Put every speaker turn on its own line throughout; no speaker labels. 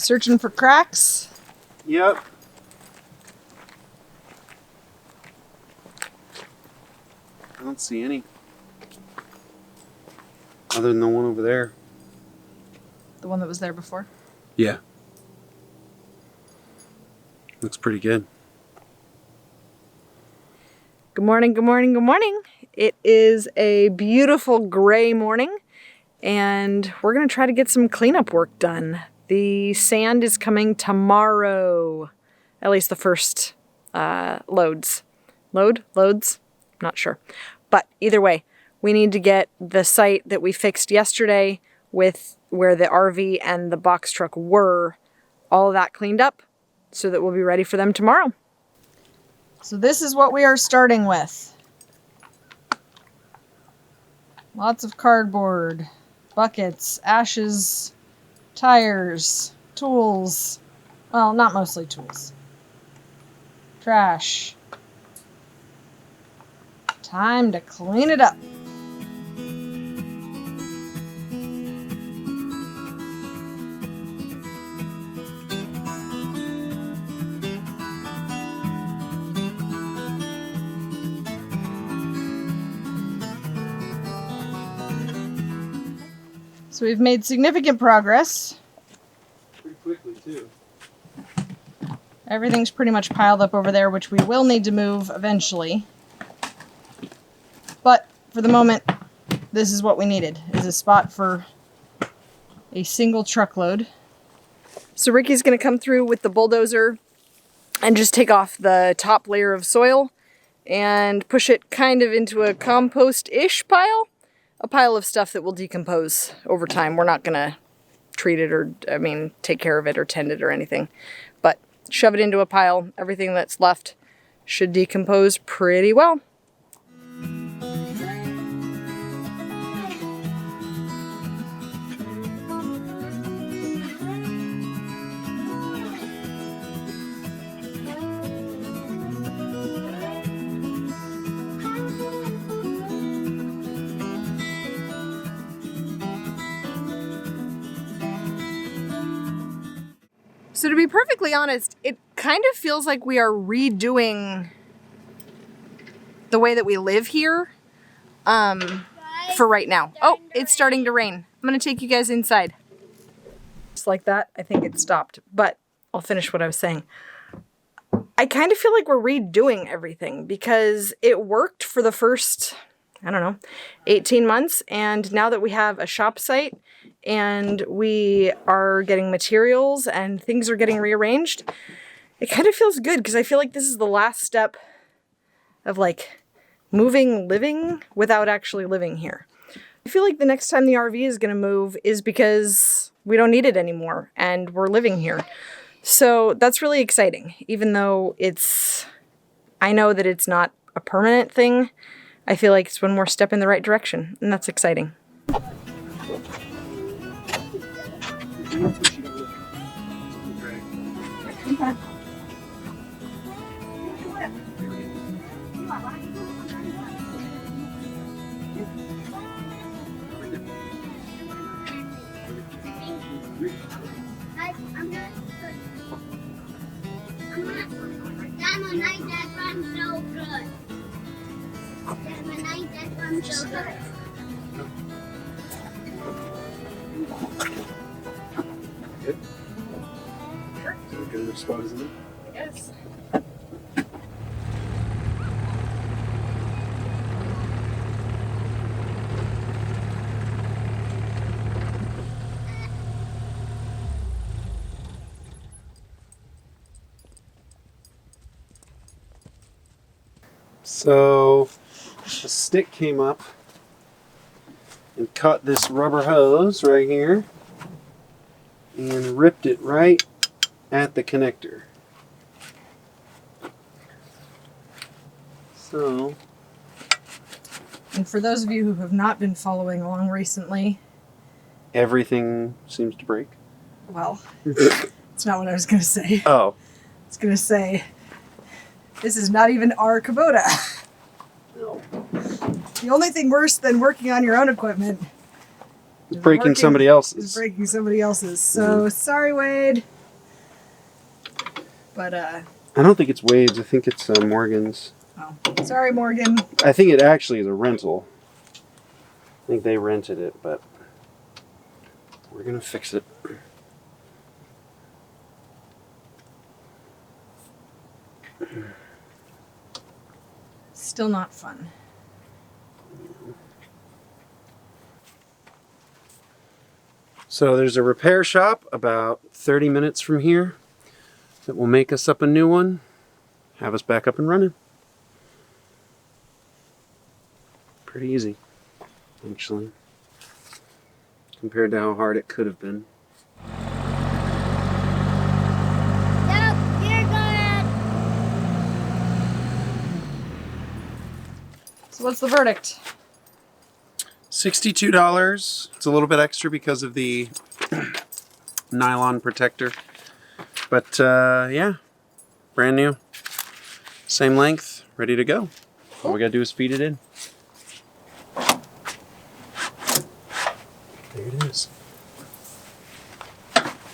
Searching for cracks?
Yep. I don't see any. Other than the one over there.
The one that was there before?
Yeah. Looks pretty good.
Good morning, good morning, good morning. It is a beautiful gray morning, and we're going to try to get some cleanup work done. The sand is coming tomorrow. At least the first loads. Loads? Not sure. But either way, we need to get the site that we fixed yesterday with where the RV and the box truck were, all of that cleaned up so that we'll be ready for them tomorrow. So this is what we are starting with. Lots of cardboard, buckets, ashes, tires, tools. Well, not mostly tools. Trash. Time to clean it up. So we've made significant progress.
Pretty quickly, too.
Everything's pretty much piled up over there, which we will need to move eventually. But for the moment, this is what we needed, is a spot for a single truckload. So Ricky's going to come through with the bulldozer and just take off the top layer of soil and push it kind of into a compost-ish pile. A pile of stuff that will decompose over time. We're not going to treat it or, take care of it or tend it or anything. But shove it into a pile. Everything that's left should decompose pretty well. So to be perfectly honest, it kind of feels like we are redoing the way that we live here for right now. Oh, it's starting to rain. I'm going to take you guys inside. Just like that, I think it stopped, but I'll finish what I was saying. I kind of feel like we're redoing everything because it worked for the first, 18 months. And now that we have a shop site and we are getting materials and things are getting rearranged, it kind of feels good because I feel like this is the last step of living without actually living here. I feel like the next time the RV is going to move is because we don't need it anymore and we're living here. So that's really exciting, even though I know that it's not a permanent thing. I feel like it's one more step in the right direction, and that's exciting. Okay.
So good? Sure. So we're good spot, isn't it?
Yes.
So a stick came up and caught this rubber hose right here and ripped it right at the connector. So,
and for those of you who have not been following along recently,
everything seems to break.
Well, it's not what I was going to say.
Oh.
I was going to say, this is not even our Kubota.
No.
The only thing worse than working on your own equipment
is breaking somebody else's.
So, sorry, Wade. But,
I don't think it's Wade's. I think it's Morgan's.
oh, sorry, Morgan.
I think it actually is a rental. I think they rented it, but we're going to fix it.
Still not fun.
So there's a repair shop about 30 minutes from here that will make us up a new one, have us back up and running. Pretty easy, actually, compared to how hard it could have been.
Yep, you're good.
So what's the verdict?
$62. It's a little bit extra because of the nylon protector. But yeah, brand new. Same length, ready to go. All we gotta do is feed it in. There it is.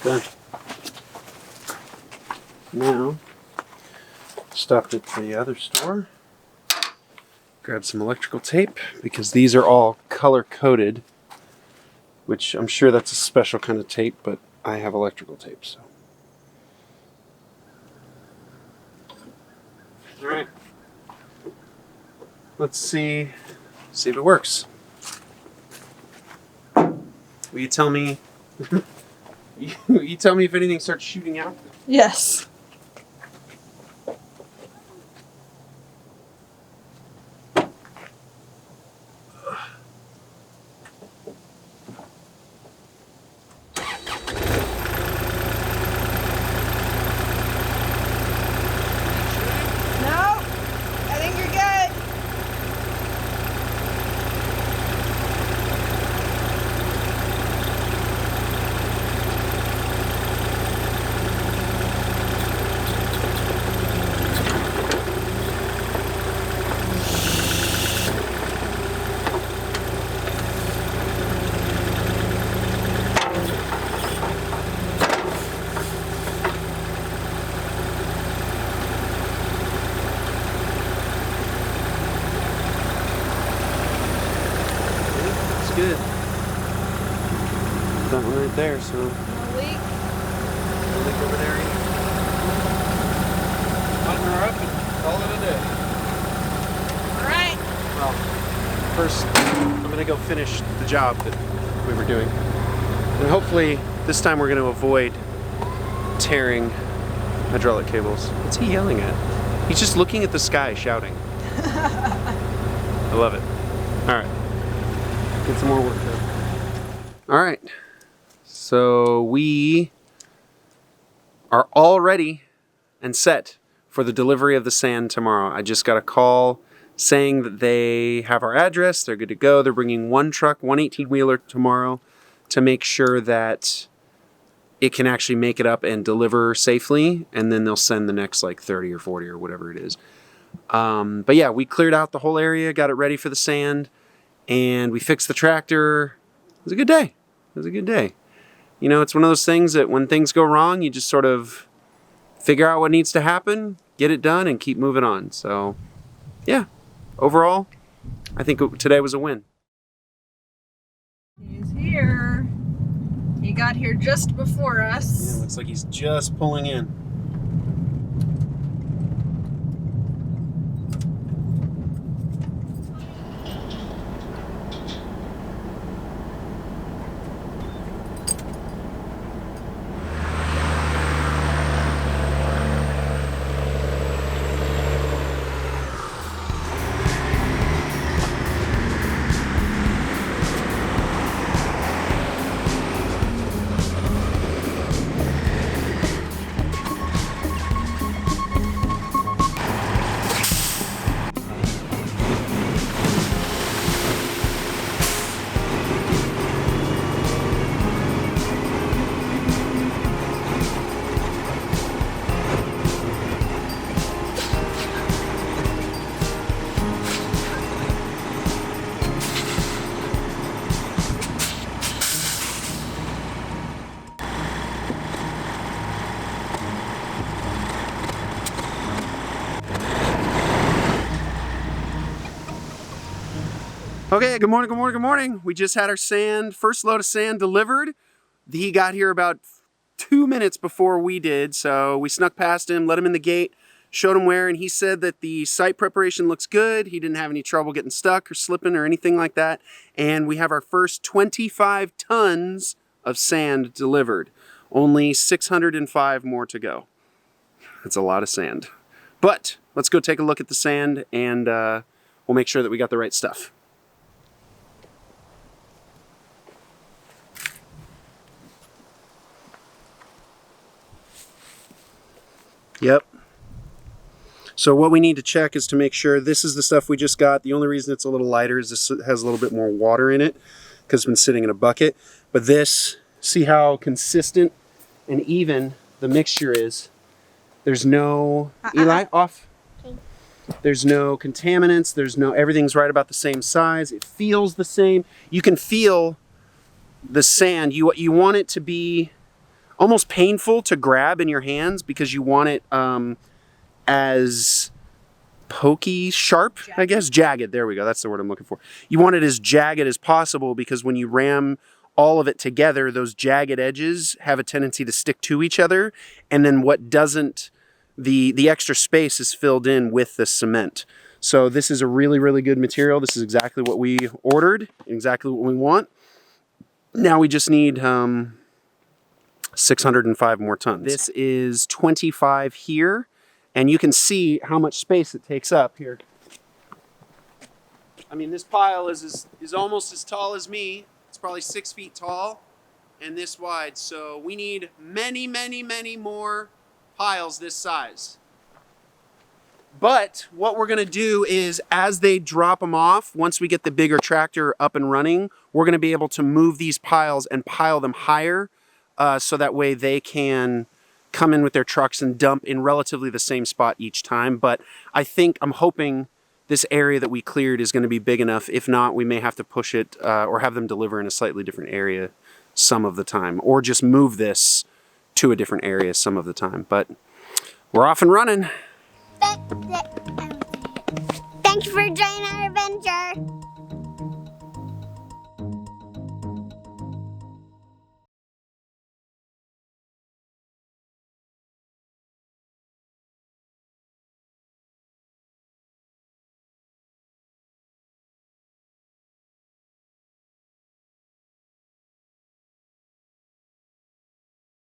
Done. Now, stopped at the other store. Grab some electrical tape because these are all color coded, which I'm sure that's a special kind of tape, but I have electrical tape, so. All right. Let's see if it works. Will you tell me? You tell me if anything starts shooting out?
Yes.
Good. That one right there, so.
No leak.
No leak over there either. Button her up and call it a day.
All right.
Well, first I'm gonna go finish the job that we were doing. And hopefully this time we're gonna avoid tearing hydraulic cables. What's he yelling at? He's just looking at the sky shouting. I love it. All right. Get some more work done. All right, so we are all ready and set for the delivery of the sand tomorrow. I just got a call saying that they have our address, they're good to go. They're bringing one truck, one 18-wheeler tomorrow to make sure that it can actually make it up and deliver safely, and then they'll send the next like 30 or 40 or whatever it is. But yeah, we cleared out the whole area, got it ready for the sand, and we fixed the tractor. It was a good day. It was a good day. You know, it's one of those things that when things go wrong, you just sort of figure out what needs to happen, get it done, and keep moving on. So, yeah, overall, I think today was a win.
He's here. He got here just before us.
Yeah, looks like he's just pulling in. Okay, good morning, good morning, good morning. We just had our first load of sand delivered. He got here about 2 minutes before we did, so we snuck past him, let him in the gate, showed him where, and he said that the site preparation looks good. He didn't have any trouble getting stuck or slipping or anything like that. And we have our first 25 tons of sand delivered. Only 605 more to go. That's a lot of sand. But let's go take a look at the sand and we'll make sure that we got the right stuff. Yep. So what we need to check is to make sure this is the stuff we just got. The only reason it's a little lighter is this has a little bit more water in it because it's been sitting in a bucket. But this, see how consistent and even the mixture is. There's no, Eli, off. Okay. There's no contaminants. There's no, everything's right about the same size. It feels the same. You can feel the sand. You want it to be almost painful to grab in your hands because you want it as pokey, sharp, jagged. I guess, jagged. There we go. That's the word I'm looking for. You want it as jagged as possible because when you ram all of it together, those jagged edges have a tendency to stick to each other. And then what doesn't, the extra space is filled in with the cement. So this is a really, really good material. This is exactly what we ordered, exactly what we want. Now we just need 605 more tons. This is 25 here, and you can see how much space it takes up here. I mean, this pile is almost as tall as me. It's probably 6 feet tall and this wide. So we need many, many, many more piles this size. But what we're gonna do is as they drop them off, once we get the bigger tractor up and running, we're gonna be able to move these piles and pile them higher so that way they can come in with their trucks and dump in relatively the same spot each time. But I'm hoping this area that we cleared is gonna be big enough. If not, we may have to push it or have them deliver in a slightly different area some of the time, or just move this to a different area some of the time. But we're off and running.
Thank you for joining our adventure.